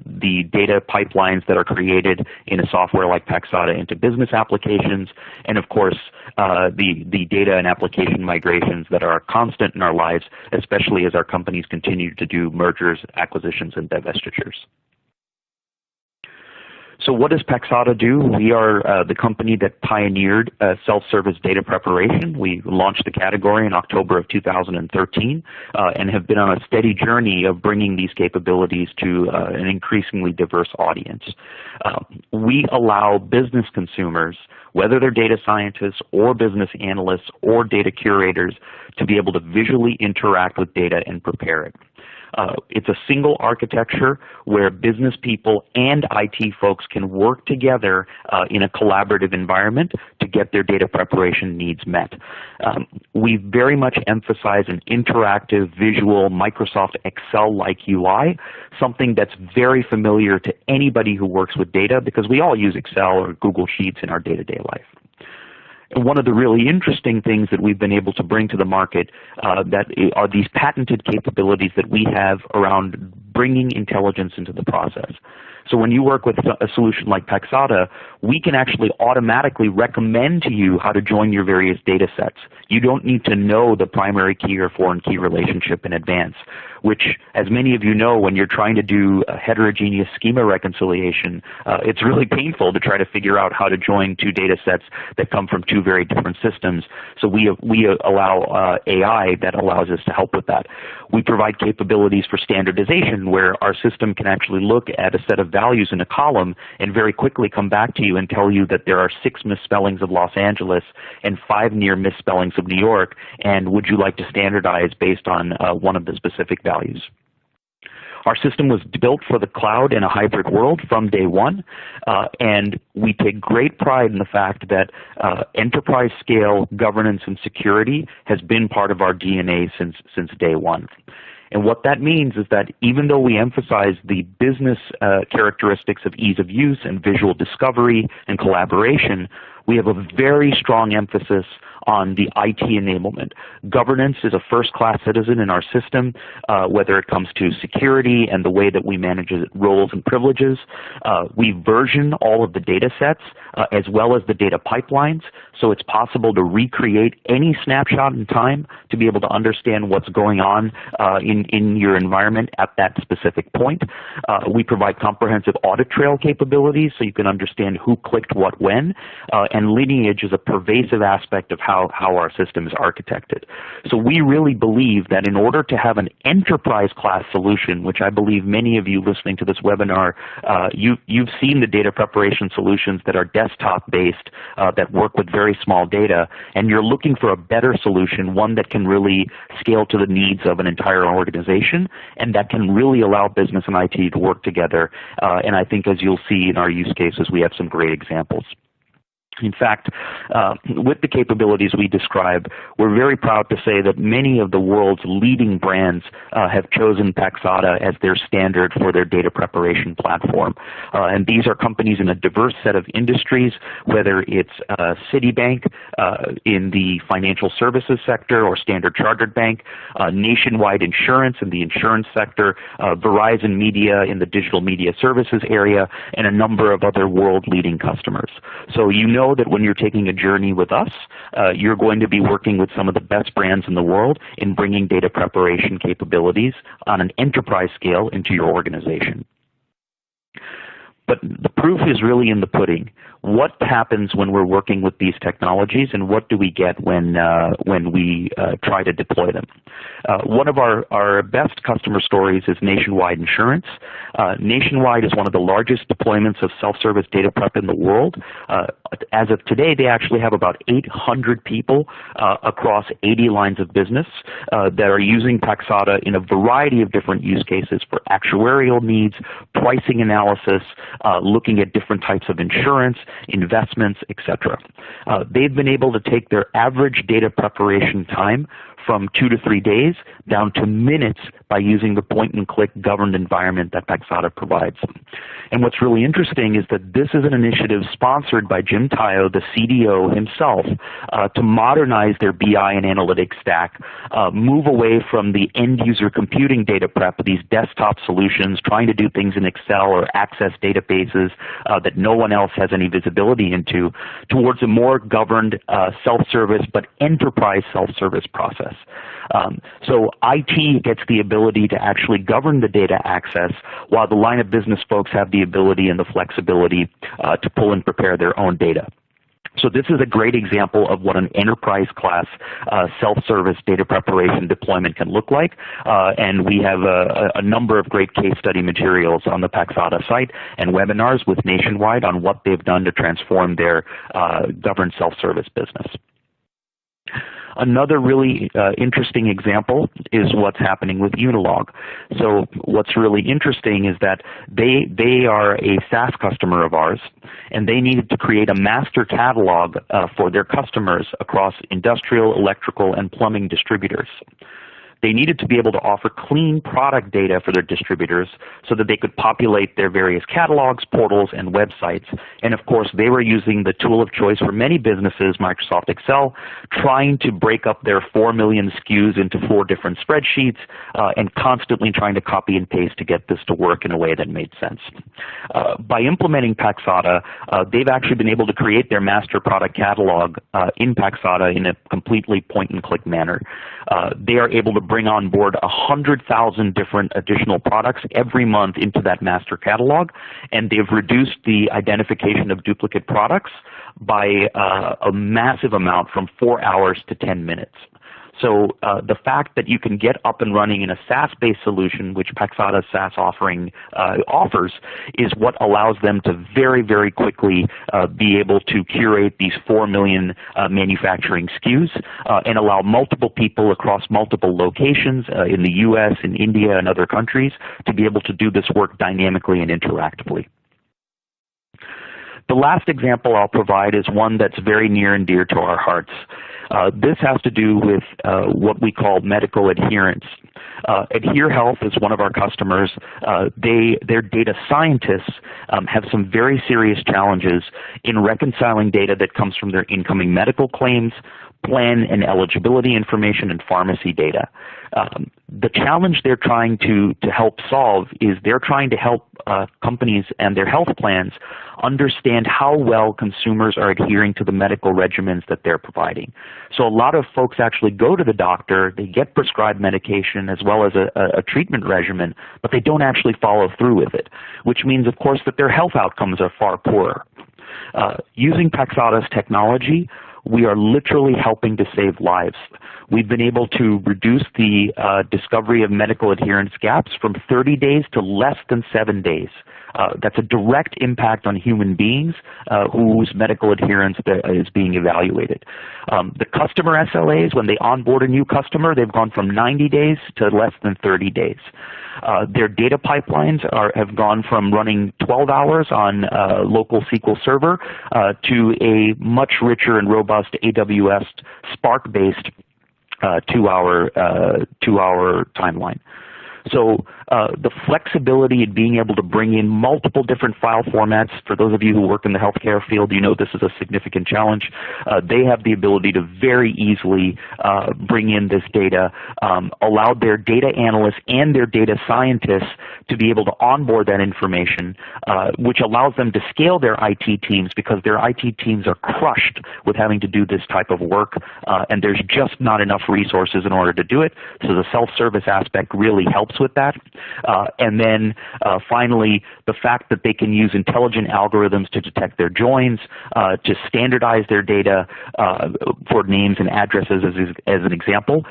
the data pipelines that are created in a software like Paxata into business applications, and of course the data and application migrations that are constant in our lives, especially as our companies continue to do mergers, acquisitions, and divestitures. So what does Paxata do? We are the company that pioneered self-service data preparation. We launched the category in October of 2013 and have been on a steady journey of bringing these capabilities to an increasingly diverse audience. We allow business consumers, whether they're data scientists or business analysts or data curators, to be able to visually interact with data and prepare it. It's a single architecture where business people and IT folks can work together in a collaborative environment to get their data preparation needs met. We very much emphasize an interactive, visual, Microsoft Excel-like UI, something that's very familiar to anybody who works with data because we all use Excel or Google Sheets in our day-to-day life. And one of the really interesting things that we've been able to bring to the market that are these patented capabilities that we have around bringing intelligence into the process. So when you work with a solution like Paxata, we can actually automatically recommend to you how to join your various data sets. You don't need to know the primary key or foreign key relationship in advance, which, as many of you know, when you're trying to do a heterogeneous schema reconciliation, it's really painful to try to figure out how to join two data sets that come from two very different systems. So we allow AI that allows us to help with that. We provide capabilities for standardization where our system can actually look at a set of values in a column and very quickly come back to you and tell you that there are 6 misspellings of Los Angeles and 5 near misspellings of New York, and would you like to standardize based on one of the specific values? Our system was built for the cloud in a hybrid world from day one, and we take great pride in the fact that enterprise scale governance and security has been part of our DNA since day one. And what that means is that even though we emphasize the business characteristics of ease of use and visual discovery and collaboration, we have a very strong emphasis on the IT enablement. Governance is a first-class citizen in our system, whether it comes to security and the way that we manage roles and privileges. We version all of the data sets as well as the data pipelines, so it's possible to recreate any snapshot in time to be able to understand what's going on in your environment at that specific point. We provide comprehensive audit trail capabilities so you can understand who clicked what when, and lineage is a pervasive aspect of how our system is architected. So we really believe that in order to have an enterprise class solution, which I believe many of you listening to this webinar, you've seen the data preparation solutions that are desktop based, that work with very small data, and you're looking for a better solution, one that can really scale to the needs of an entire organization and that can really allow business and IT to work together. And I think as you'll see in our use cases, we have some great examples. In fact, with the capabilities we describe, we're very proud to say that many of the world's leading brands have chosen Paxata as their standard for their data preparation platform. And these are companies in a diverse set of industries, whether it's Citibank in the financial services sector or Standard Chartered Bank, Nationwide Insurance in the insurance sector, Verizon Media in the digital media services area, and a number of other world-leading customers. So you know that when you're taking a journey with us, you're going to be working with some of the best brands in the world in bringing data preparation capabilities on an enterprise scale into your organization. But the proof is really in the pudding. What happens when we're working with these technologies, and what do we get when we try to deploy them? One of our best customer stories is Nationwide Insurance. Nationwide is one of the largest deployments of self-service data prep in the world. As of today, they actually have about 800 people across 80 lines of business that are using Paxata in a variety of different use cases for actuarial needs, pricing analysis, looking at different types of insurance, investments, etc. They've been able to take their average data preparation time from 2 to 3 days down to minutes by using the point-and-click governed environment that Paxata provides. And what's really interesting is that this is an initiative sponsored by Jim Tayo, the CDO himself, to modernize their BI and analytics stack, move away from the end-user computing data prep, these desktop solutions, trying to do things in Excel or access databases that no one else has any visibility into, towards a more governed self-service but enterprise self-service process. So IT gets the ability to actually govern the data access, while the line of business folks have the ability and the flexibility to pull and prepare their own data. So this is a great example of what an enterprise class self-service data preparation deployment can look like. And we have a number of great case study materials on the Paxata site and webinars with Nationwide on what they've done to transform their governed self-service business. Another really interesting example is what's happening with Unilog. So what's really interesting is that they are a SaaS customer of ours, and they needed to create a master catalog for their customers across industrial, electrical, and plumbing distributors. They needed to be able to offer clean product data for their distributors so that they could populate their various catalogs, portals, and websites. And of course, they were using the tool of choice for many businesses, Microsoft Excel, trying to break up their 4 million SKUs into 4 different spreadsheets and constantly trying to copy and paste to get this to work in a way that made sense. By implementing Paxata, they've actually been able to create their master product catalog in Paxata in a completely point-and-click manner. They are able to bring on board 100,000 different additional products every month into that master catalog, and they've reduced the identification of duplicate products by a massive amount, from 4 hours to 10 minutes. So the fact that you can get up and running in a SaaS-based solution, which Paxata's SaaS offering offers, is what allows them to very, very quickly be able to curate these 4 million manufacturing SKUs and allow multiple people across multiple locations in the U.S., in India, and other countries to be able to do this work dynamically and interactively. The last example I'll provide is one that's very near and dear to our hearts. This has to do with what we call medical adherence. Adhere Health is one of our customers. Their data scientists have some very serious challenges in reconciling data that comes from their incoming medical claims, plan and eligibility information, and pharmacy data. The challenge they're trying to help solve is they're trying to help companies and their health plans understand how well consumers are adhering to the medical regimens that they're providing. So a lot of folks actually go to the doctor, they get prescribed medication as well as a treatment regimen, but they don't actually follow through with it, which means, of course, that their health outcomes are far poorer. Using Paxata's technology, we are literally helping to save lives. We've been able to reduce the discovery of medical adherence gaps from 30 days to less than 7 days. That's a direct impact on human beings whose medical adherence is being evaluated. The customer SLAs, when they onboard a new customer, they've gone from 90 days to less than 30 days. Their data pipelines have gone from running 12 hours on local SQL Server to a much richer and robust AWS Spark-based 2-hour timeline. So the flexibility in being able to bring in multiple different file formats, for those of you who work in the healthcare field, you know this is a significant challenge. They have the ability to very easily bring in this data, allow their data analysts and their data scientists to be able to onboard that information, which allows them to scale their IT teams because their IT teams are crushed with having to do this type of work, and there's just not enough resources in order to do it. So the self-service aspect really helps with that. And then finally, the fact that they can use intelligent algorithms to detect their joins, to standardize their data for names and addresses as an example.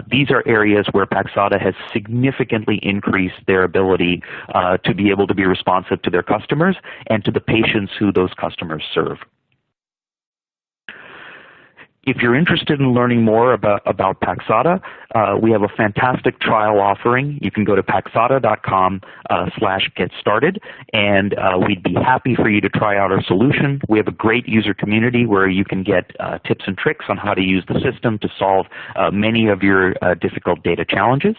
These are areas where Paxata has significantly increased their ability to be able to be responsive to their customers and to the patients who those customers serve. If you're interested in learning more about Paxata, we have a fantastic trial offering. You can go to paxata.com/getstarted, and we'd be happy for you to try out our solution. We have a great user community where you can get tips and tricks on how to use the system to solve many of your difficult data challenges.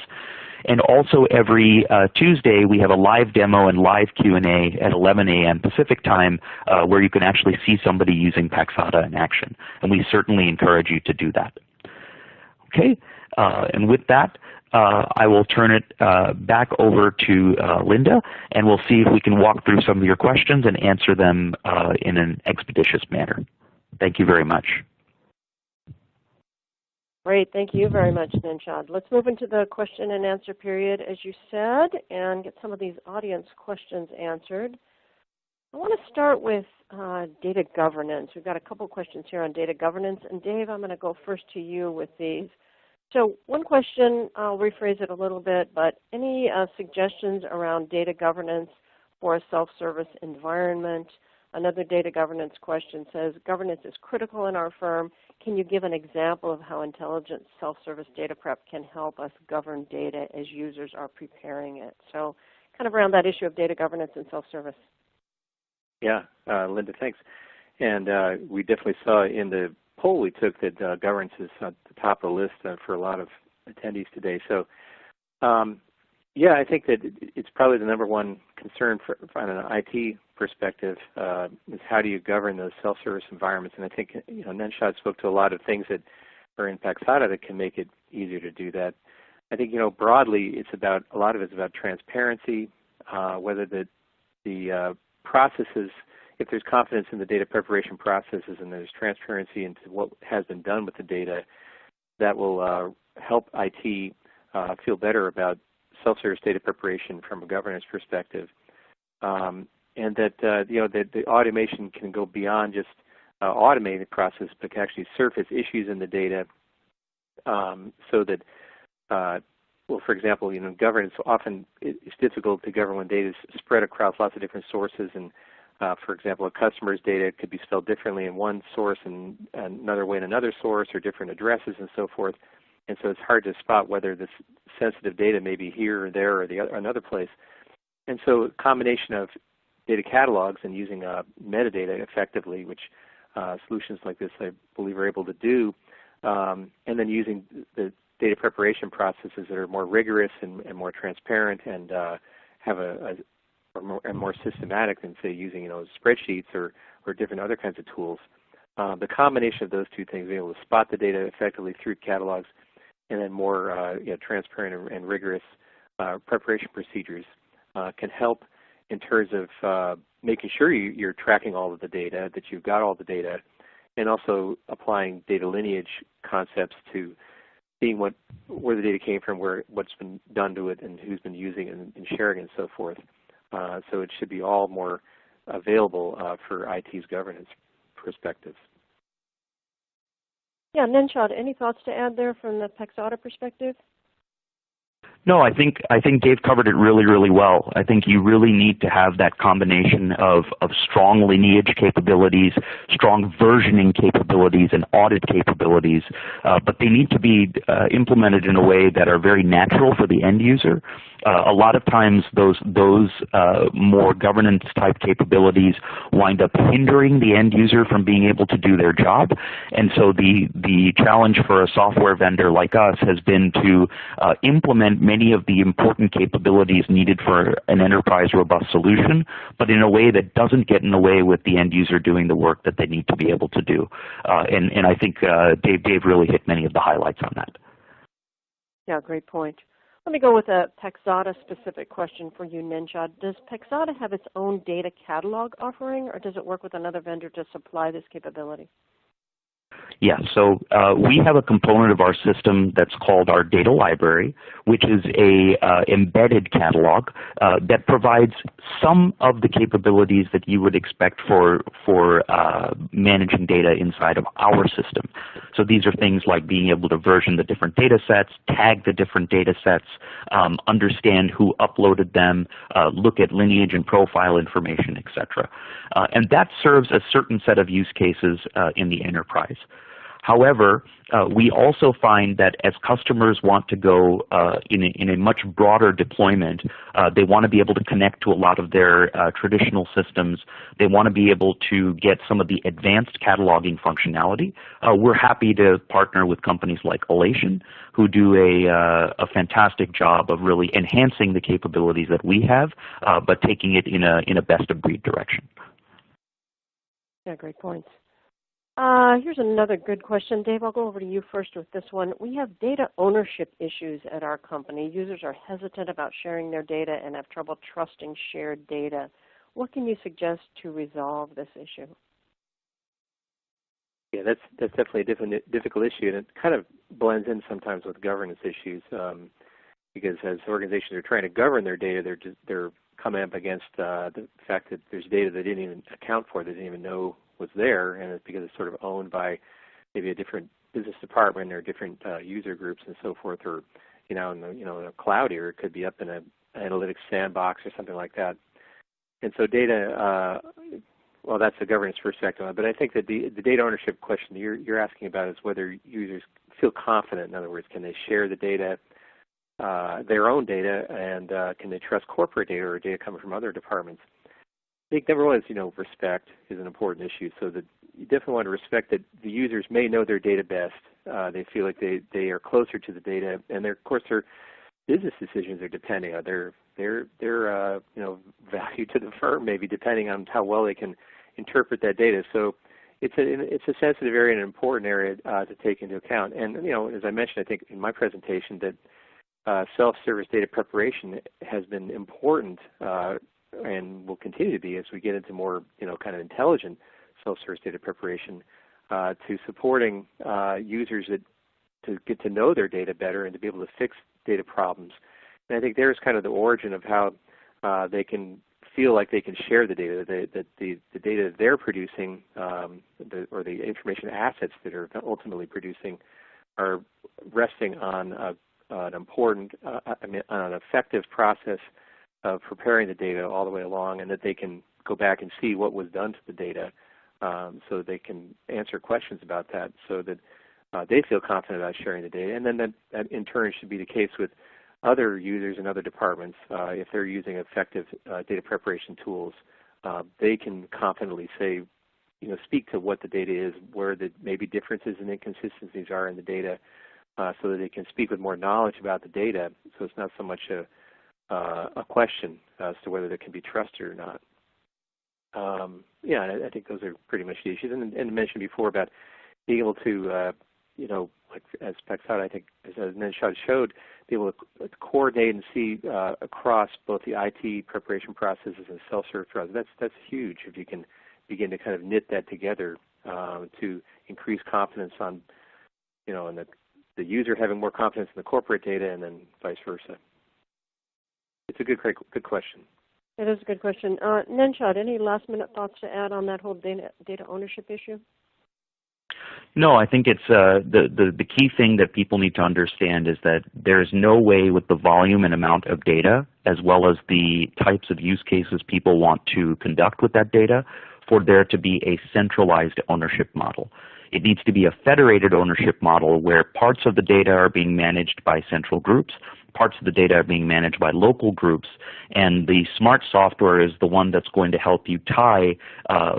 And also every Tuesday, we have a live demo and live Q&A at 11 a.m. Pacific time where you can actually see somebody using Paxata in action. And we certainly encourage you to do that. Okay, and with that, I will turn it back over to Linda, and we'll see if we can walk through some of your questions and answer them in an expeditious manner. Thank you very much. Great. Thank you very much, Ninshad. Let's move into the question and answer period, as you said, and get some of these audience questions answered. I want to start with data governance. We've got a couple questions here on data governance. And Dave, I'm going to go first to you with these. So one question, I'll rephrase it a little bit, but any suggestions around data governance for a self-service environment? Another data governance question says, governance is critical in our firm. Can you give an example of how intelligent self-service data prep can help us govern data as users are preparing it? So kind of around that issue of data governance and self-service. Yeah, Linda, thanks. And we definitely saw in the poll we took that governance is at the top of the list for a lot of attendees today. So yeah, I think that it's probably the number one concern from an IT perspective is how do you govern those self-service environments. And I think, you know, Ninshad spoke to a lot of things that are in Paxata that can make it easier to do that. I think, you know, broadly, it's about a lot of it's about transparency, whether the processes, if there's confidence in the data preparation processes and there's transparency into what has been done with the data, that will help IT feel better about self-service data preparation from a governance perspective, and that you know that the automation can go beyond just automating the process, but can actually surface issues in the data, so that well, for example, you know, governance often it's difficult to govern when data is spread across lots of different sources, and for example, a customer's data could be spelled differently in one source and another way in another source, or different addresses and so forth. And so it's hard to spot whether this sensitive data may be here or there or another place. And so a combination of data catalogs and using metadata effectively, which solutions like this I believe are able to do, and then using the data preparation processes that are more rigorous and more transparent and have more systematic than, say, using spreadsheets or different other kinds of tools. The combination of those two things, being able to spot the data effectively through catalogs, and then more transparent and rigorous preparation procedures, can help in terms of making sure you're tracking all of the data, that you've got all the data, and also applying data lineage concepts to seeing where the data came from, what's been done to it, and who's been using it and sharing it and so forth. So it should be all more available for IT's governance perspectives. Yeah, Nenshad, any thoughts to add there from the Pexata perspective? No, I think Dave covered it really, really well. I think you really need to have that combination of strong lineage capabilities, strong versioning capabilities, and audit capabilities, but they need to be implemented in a way that are very natural for the end user. A lot of times those more governance type capabilities wind up hindering the end user from being able to do their job, and so the challenge for a software vendor like us has been to implement many of the important capabilities needed for an enterprise robust solution, but in a way that doesn't get in the way with the end user doing the work that they need to be able to do. And I think Dave really hit many of the highlights on that. Yeah, great point. Let me go with a Pexata specific question for you, Nenshad. Does Pexata have its own data catalog offering, or does it work with another vendor to supply this capability? Yeah, so we have a component of our system that's called our data library, which is a embedded catalog that provides some of the capabilities that you would expect for managing data inside of our system. So these are things like being able to version the different data sets, tag the different data sets, understand who uploaded them, look at lineage and profile information, etc. And that serves a certain set of use cases in the enterprise. However, we also find that as customers want to go in a much broader deployment, they want to be able to connect to a lot of their traditional systems. They want to be able to get some of the advanced cataloging functionality. We're happy to partner with companies like Elation, who do a fantastic job of really enhancing the capabilities that we have, but taking it in a best-of-breed direction. Yeah, great points. Here's another good question. Dave, I'll go over to you first with this one. We have data ownership issues at our company. Users are hesitant about sharing their data and have trouble trusting shared data. What can you suggest to resolve this issue? Yeah, that's definitely a difficult issue, and it kind of blends in sometimes with governance issues because as organizations are trying to govern their data, they're coming up against the fact that there's data they didn't even account for, they didn't even know was there, and it's because it's sort of owned by maybe a different business department or different user groups and so forth, or in a cloud era, it could be up in an analytics sandbox or something like that. And so data, well, that's the governance perspective. But I think that the data ownership question you're asking about is whether users feel confident. In other words, can they share the data, their own data, and can they trust corporate data or data coming from other departments? I think number one is, respect is an important issue. So that you definitely want to respect that the users may know their data best. They feel like they are closer to the data, and of course their business decisions are depending on their value to the firm, maybe depending on how well they can interpret that data. So it's a sensitive area and an important area to take into account. And as I mentioned, I think in my presentation that self-service data preparation has been important and will continue to be as we get into more, kind of intelligent self-service data preparation, to supporting users to get to know their data better and to be able to fix data problems. And I think there's kind of the origin of how they can feel like they can share the data, that the data they're producing, or the information assets that are ultimately producing, are resting on an important, on an effective process of preparing the data all the way along, and that they can go back and see what was done to the data, so they can answer questions about that, so that they feel confident about sharing the data. And then that in turn should be the case with other users and other departments if they're using effective data preparation tools they can confidently say, speak to what the data is, where the maybe differences and inconsistencies are in the data, so that they can speak with more knowledge about the data. So it's not so much a question as to whether it can be trusted or not. I think those are pretty much the issues. And mentioned before about being able to, like as Paxata, I think, as Nenshad showed, be able to coordinate and see across both the IT preparation processes and self-serve trials. That's huge if you can begin to kind of knit that together to increase confidence on, and the user having more confidence in the corporate data, and then vice versa. It's a good question. It is a good question. Nenshad, any last-minute thoughts to add on that whole data ownership issue? No, I think it's the key thing that people need to understand is that there's no way with the volume and amount of data, as well as the types of use cases people want to conduct with that data, for there to be a centralized ownership model. It needs to be a federated ownership model where parts of the data are being managed by central groups, parts of the data are being managed by local groups, and the smart software is the one that's going to help you tie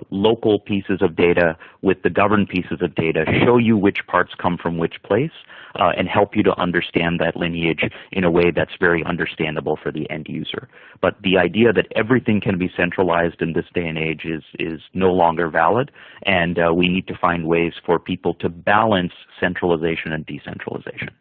local pieces of data with the governed pieces of data, show you which parts come from which place, and help you to understand that lineage in a way that's very understandable for the end user. But the idea that everything can be centralized in this day and age is no longer valid, and we need to find ways for people to balance centralization and decentralization.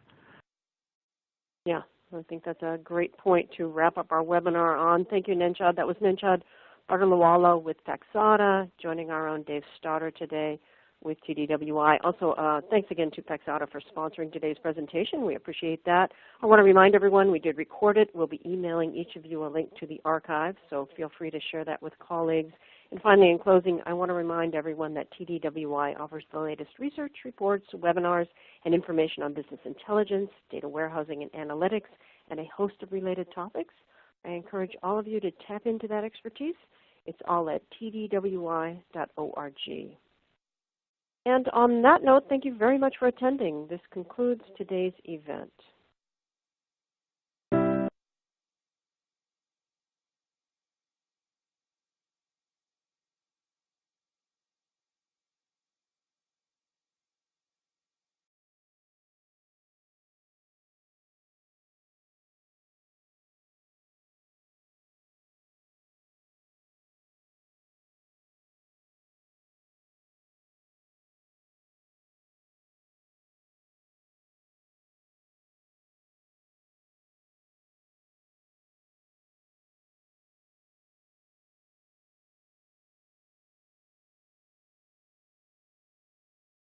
Yeah. I think that's a great point to wrap up our webinar on. Thank you, Nenshad. That was Nenshad Bhagarlawala with Paxata, joining our own Dave Stoddard today with TDWI. Also, thanks again to Paxata for sponsoring today's presentation. We appreciate that. I want to remind everyone we did record it. We'll be emailing each of you a link to the archive, so feel free to share that with colleagues. And finally, in closing, I want to remind everyone that TDWI offers the latest research, reports, webinars, and information on business intelligence, data warehousing and analytics, and a host of related topics. I encourage all of you to tap into that expertise. It's all at tdwi.org. And on that note, thank you very much for attending. This concludes today's event.